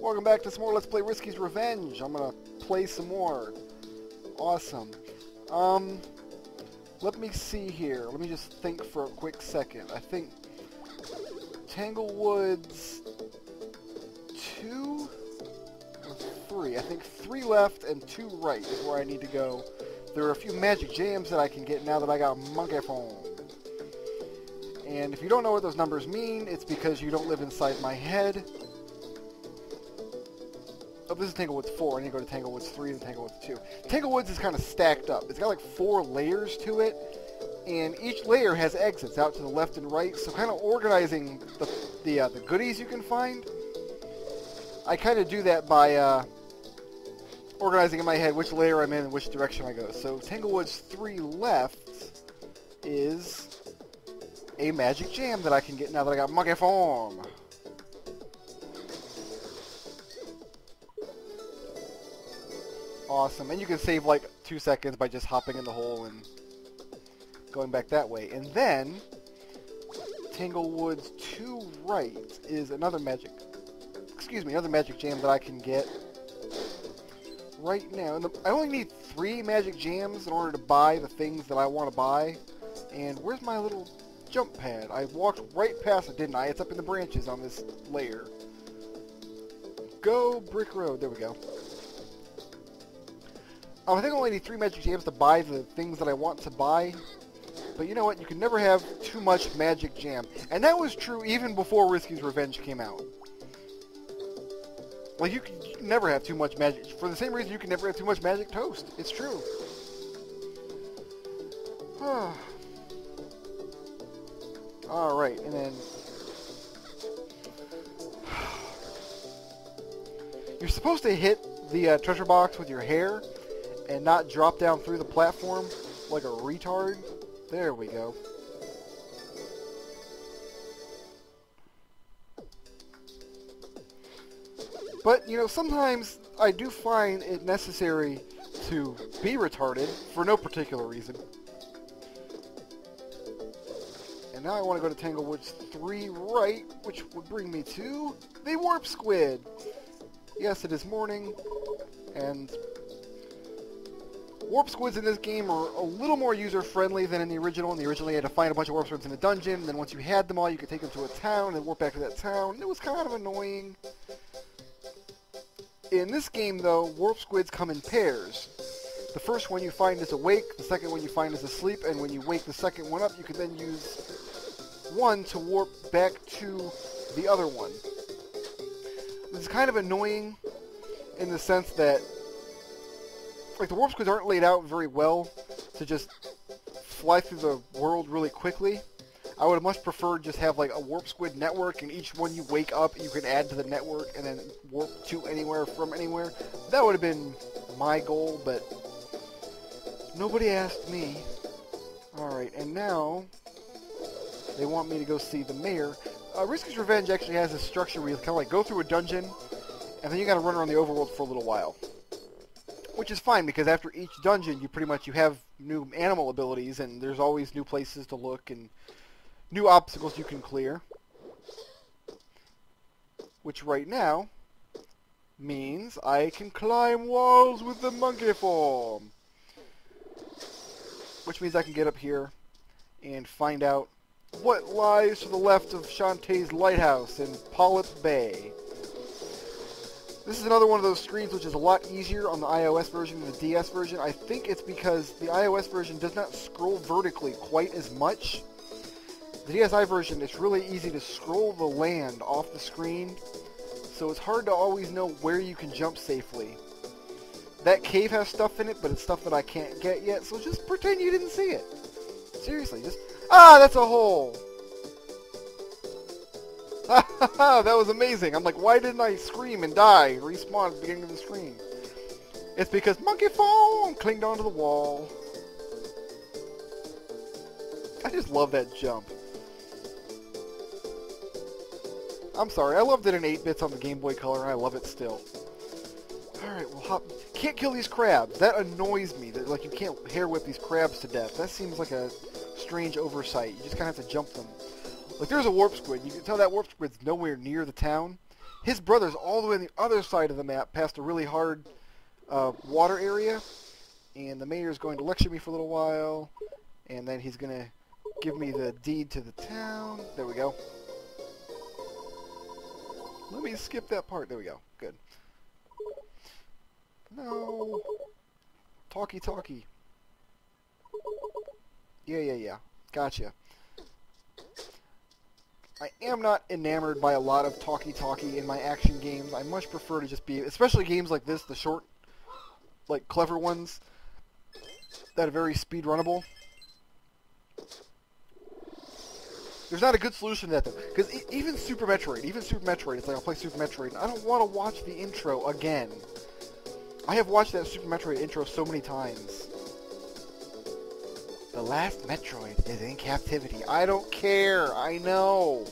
Welcome back to some more Let's Play Risky's Revenge. I'm gonna play some more. Awesome. Let me see here. Let me just think for a quick second. I think Tangle Woods 2 or 3. I think 3 left and 2 right is where I need to go. There are a few magic jams that I can get now that I got Monkey Phone. And if you don't know what those numbers mean, it's because you don't live inside my head. Oh, this is Tangle Woods 4. I need to go to Tangle Woods 3 and Tangle Woods 2. Tangle Woods is kind of stacked up. It's got like 4 layers to it, and each layer has exits out to the left and right, so kind of organizing the goodies you can find. I kind of do that by organizing in my head which layer I'm in and which direction I go. So Tangle Woods 3 left is a magic jam that I can get now that I got Monkey Form. Awesome, and you can save like 2 seconds by just hopping in the hole and going back that way. And then, Tangle Woods 2 right is another magic jam that I can get right now. And I only need 3 magic jams in order to buy the things that I want to buy. And where's my little jump pad? I walked right past it, didn't I? It's up in the branches on this layer. Go Brick Road, there we go. I think I only need 3 magic jams to buy the things that I want to buy. But you know what? You can never have too much magic jam. And that was true even before Risky's Revenge came out. Like, you can never have too much magic. For the same reason you can never have too much magic toast. It's true. Alright, and then... You're supposed to hit the treasure box with your hair and not drop down through the platform like a retard. There we go. But, you know, sometimes I do find it necessary to be retarded for no particular reason. And now I want to go to Tangle Woods 3 right, which would bring me to the Warp Squid. Yes, it is morning, and Warp Squids in this game are a little more user-friendly than in the original. In the original, you had to find a bunch of Warp Squids in a dungeon, and then once you had them all, you could take them to a town and warp back to that town. And it was kind of annoying. In this game, though, Warp Squids come in pairs. The first one you find is awake, the second one you find is asleep, and when you wake the second one up, you can then use one to warp back to the other one. This is kind of annoying in the sense that like, the Warp Squids aren't laid out very well to just fly through the world really quickly. I would have much preferred just have, like, a Warp Squid network, and each one you wake up, you can add to the network, and then warp to anywhere from anywhere. That would have been my goal, but nobody asked me. Alright, and now they want me to go see the mayor. Risky's Revenge actually has a structure where you kind of, like, go through a dungeon, and then you gotta run around the overworld for a little while. Which is fine, because after each dungeon, you have new animal abilities, and there's always new places to look, and new obstacles you can clear. Which right now means I can climb walls with the monkey form. Which means I can get up here and find out what lies to the left of Shantae's lighthouse in Polyp Bay. This is another one of those screens which is a lot easier on the iOS version than the DS version. I think it's because the iOS version does not scroll vertically quite as much. The DSi version, it's really easy to scroll the land off the screen, so it's hard to always know where you can jump safely. That cave has stuff in it, but it's stuff that I can't get yet, so just pretend you didn't see it. Seriously, just... Ah, that's a hole! That was amazing. I'm like, why didn't I scream and die? Respawn at the beginning of the screen. It's because Monkey Phone clinged onto the wall. I just love that jump. I'm sorry, I loved it in 8-bits on the Game Boy Color, and I love it still. Alright, well, hop. Can't kill these crabs. That annoys me. That, like, you can't hair whip these crabs to death. That seems like a strange oversight. You just kind of have to jump them. Like, there's a Warp Squid. You can tell that Warp Squid's nowhere near the town. His brother's all the way on the other side of the map, past a really hard water area, and the mayor's going to lecture me for a little while, and then he's going to give me the deed to the town. There we go. Let me skip that part. There we go. Good. No. Talkie. Yeah. Gotcha. I am not enamored by a lot of talkie in my action games. I much prefer to just be, especially games like this, the short, like, clever ones that are very speedrunnable. There's not a good solution to that, though. Because even Super Metroid, it's like I'll play Super Metroid, and I don't want to watch the intro again. I have watched that Super Metroid intro so many times. The last Metroid is in captivity. I don't care. I know.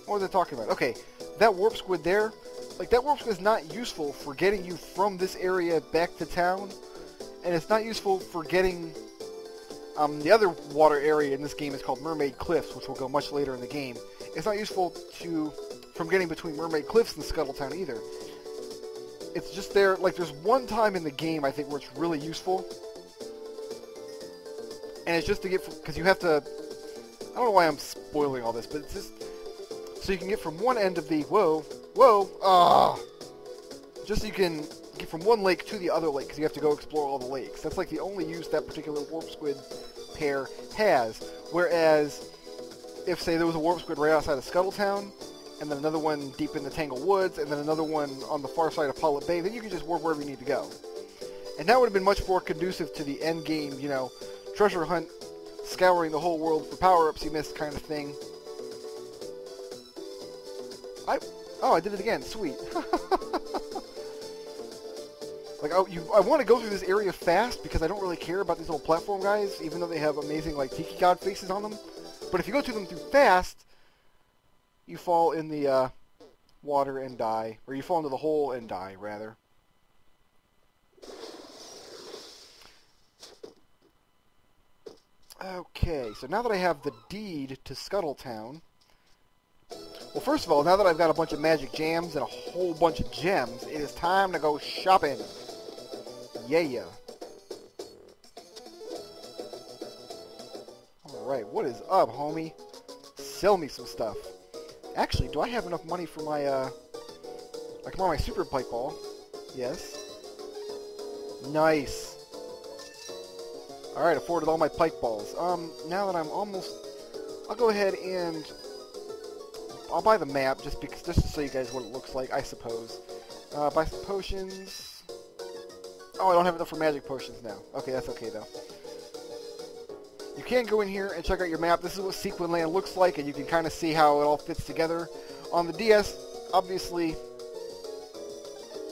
What was I talking about? Okay, that warp squid there, like, that warp squid is not useful for getting you from this area back to town, and it's not useful for getting... the other water area in this game is called Mermaid Cliffs, which will go much later in the game. It's not useful from getting between Mermaid Cliffs and Scuttletown either. It's just there, like, there's one time in the game, I think, where it's really useful. And it's just to get, because you have to, I don't know why I'm spoiling all this, but it's just, so you can get from one end of the, just so you can get from one lake to the other lake, because you have to go explore all the lakes. That's like the only use that particular warp squid pair has. Whereas, if, say, there was a warp squid right outside of Scuttletown, and then another one deep in the Tangle Woods, and then another one on the far side of Pilot Bay, then you can just warp wherever you need to go. And that would have been much more conducive to the end game, you know, treasure hunt, scouring the whole world for power-ups you missed kind of thing. I did it again. Sweet. Like, I want to go through this area fast because I don't really care about these little platform guys, even though they have amazing, like, tiki god faces on them. But if you go through them fast, you fall in the water and die. Or you fall into the hole and die, rather. Okay, so now that I have the deed to Scuttletown... Well, first of all, now that I've got a bunch of magic jams and a whole bunch of gems, it is time to go shopping. Yeah. Alright, what is up, homie? Sell me some stuff. Actually, do I have enough money for my, I can buy my super pipe ball. Yes. Nice. Alright, afforded all my pike balls. Now that I'm almost... I'll go ahead and... I'll buy the map, just to show you guys what it looks like, I suppose. Buy some potions. Oh, I don't have enough for magic potions now. Okay, that's okay, though. You can go in here and check out your map. This is what Sequin Land looks like, and you can kind of see how it all fits together. On the DS, obviously,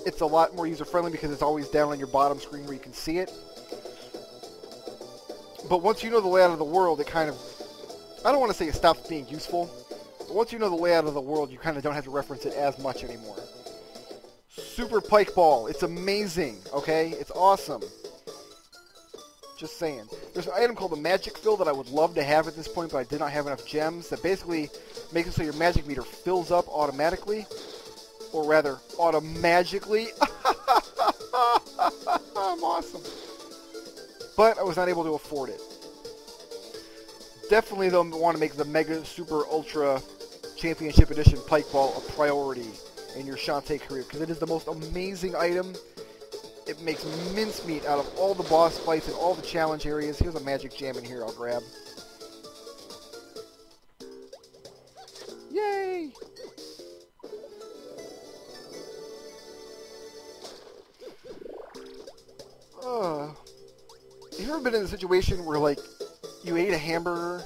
it's a lot more user-friendly because it's always down on your bottom screen where you can see it. But once you know the layout of the world, it kind of... I don't want to say it stops being useful, but once you know the layout of the world, you kind of don't have to reference it as much anymore. Super Pike Ball. It's amazing, okay? It's awesome. Just saying. There's an item called the Magic Fill that I would love to have at this point, but I did not have enough gems. That basically makes it so your magic meter fills up automatically. Or rather, automagically. I'm awesome. But I was not able to afford it. Definitely, though, want to make the Mega Super Ultra Championship Edition Pike Ball a priority in your Shantae career, because it is the most amazing item. It makes mincemeat out of all the boss fights and all the challenge areas. Here's a magic gem in here I'll grab. Yay! You ever been in a situation where, like, you ate a hamburger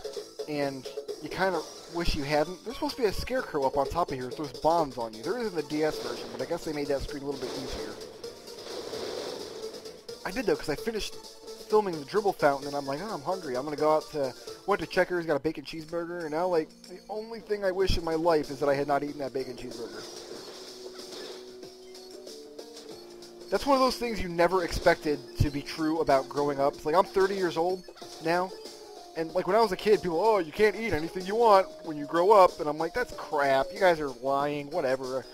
and you kind of wish you hadn't? There's supposed to be a scarecrow up on top of here that throws bombs on you. There is in the DS version, but I guess they made that screen a little bit easier. I did, though, because I finished filming the dribble fountain, and I'm like, oh, I'm hungry. I'm going to go out to... Went to Checkers, got a bacon cheeseburger, and now, like, the only thing I wish in my life is that I had not eaten that bacon cheeseburger. That's one of those things you never expected to be true about growing up. It's like, I'm 30 years old now, And like when I was a kid, people, oh, you can't eat anything you want when you grow up. And I'm like, that's crap. You guys are lying. Whatever.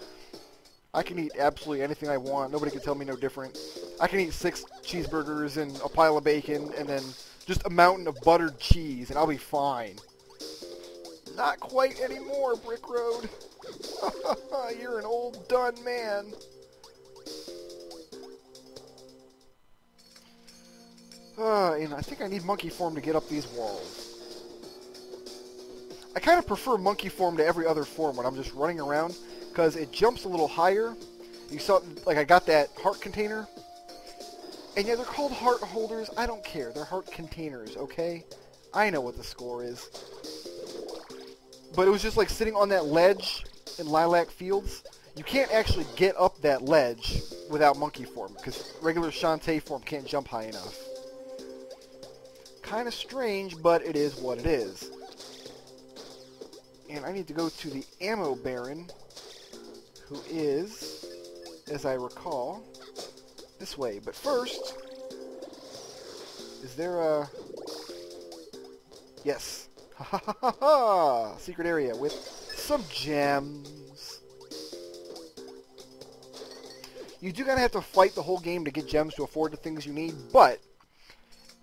I can eat absolutely anything I want. Nobody can tell me no different. I can eat 6 cheeseburgers and a pile of bacon and then just a mountain of buttered cheese, and I'll be fine. Not quite anymore, Brick Road. You're an old done man. And I think I need monkey form to get up these walls. I kind of prefer monkey form to every other form when I'm just running around, because it jumps a little higher. You saw, like, I got that heart container. And yeah, they're called heart holders. I don't care. They're heart containers, okay? I know what the score is. But it was just like sitting on that ledge in Lilac Fields. You can't actually get up that ledge without monkey form, because regular Shantae form can't jump high enough. Kind of strange, but it is what it is. And I need to go to the Ammo Baron, who is, as I recall, this way. But first, is there a... Yes. Ha ha ha ha ha! Secret area with some gems. You do kind of have to fight the whole game to get gems to afford the things you need, but...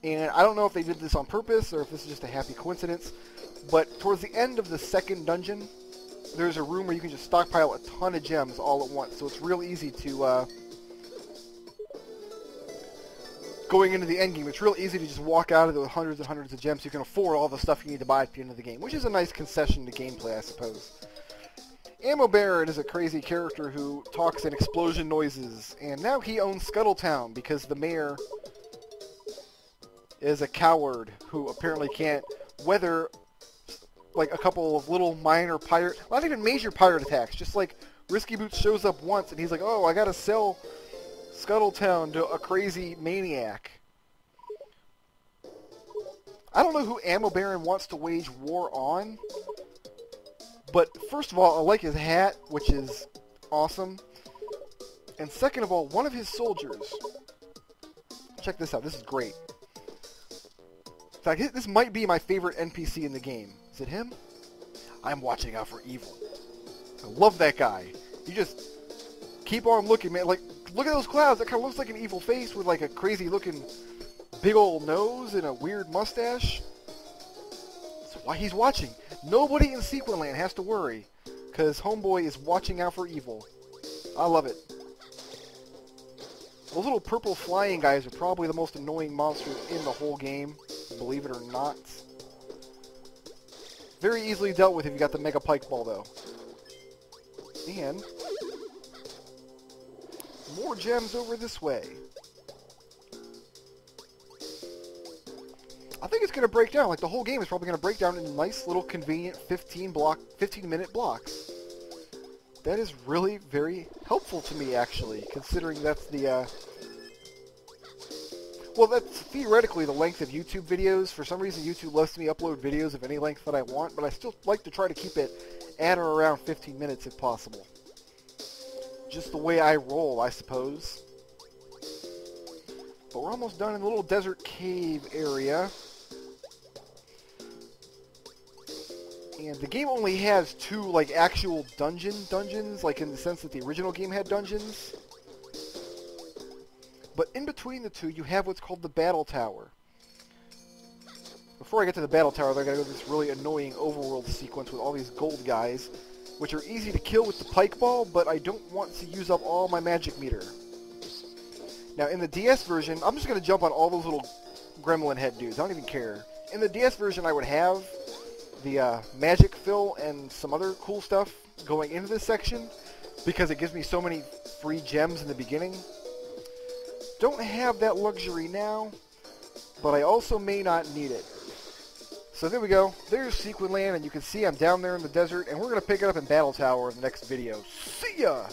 And I don't know if they did this on purpose or if this is just a happy coincidence, but towards the end of the second dungeon, there's a room where you can just stockpile a ton of gems all at once. So it's real easy to, going into the endgame, it's real easy to just walk out of there with hundreds and hundreds of gems so you can afford all the stuff you need to buy at the end of the game, which is a nice concession to gameplay, I suppose. Ammo Baron is a crazy character who talks in explosion noises, and now he owns Scuttletown because the mayor is a coward who apparently can't weather like a couple of little minor pirate, not even major pirate attacks, just like Risky Boots shows up once and he's like, oh, I gotta sell Scuttletown to a crazy maniac. I don't know who Ammo Baron wants to wage war on, but first of all, I like his hat, which is awesome. And second of all, one of his soldiers, check this out, this is great. In fact, this might be my favorite NPC in the game. Is it him? I'm watching out for evil. I love that guy. You just keep on looking, man. Like, look at those clouds. That kind of looks like an evil face with like a crazy looking big old nose and a weird mustache. That's why he's watching. Nobody in Sequinland has to worry, because Homeboy is watching out for evil. I love it. Those little purple flying guys are probably the most annoying monsters in the whole game, believe it or not. Very easily dealt with if you got the Mega Pike Ball, though. And more gems over this way. I think it's going to break down. Like, the whole game is probably going to break down in nice little convenient 15-minute blocks. That is really very helpful to me, actually, considering that's the, well, that's theoretically the length of YouTube videos. For some reason, YouTube lets me upload videos of any length that I want, but I still like to try to keep it at or around 15 minutes if possible. Just the way I roll, I suppose. But we're almost done in the little desert cave area. And the game only has 2, like, actual dungeons, like in the sense that the original game had dungeons. But in between the 2, you have what's called the Battle Tower. Before I get to the Battle Tower, I gotta go to this really annoying overworld sequence with all these gold guys, which are easy to kill with the Pike Ball, but I don't want to use up all my magic meter. Now, in the DS version, I'm just gonna jump on all those little gremlin head dudes. I don't even care. In the DS version, I would have the magic fill and some other cool stuff going into this section, because it gives me so many free gems in the beginning. Don't have that luxury now, but I also may not need it. So there we go. There's Sequinland, and you can see I'm down there in the desert, and we're going to pick it up in Battle Tower in the next video. See ya!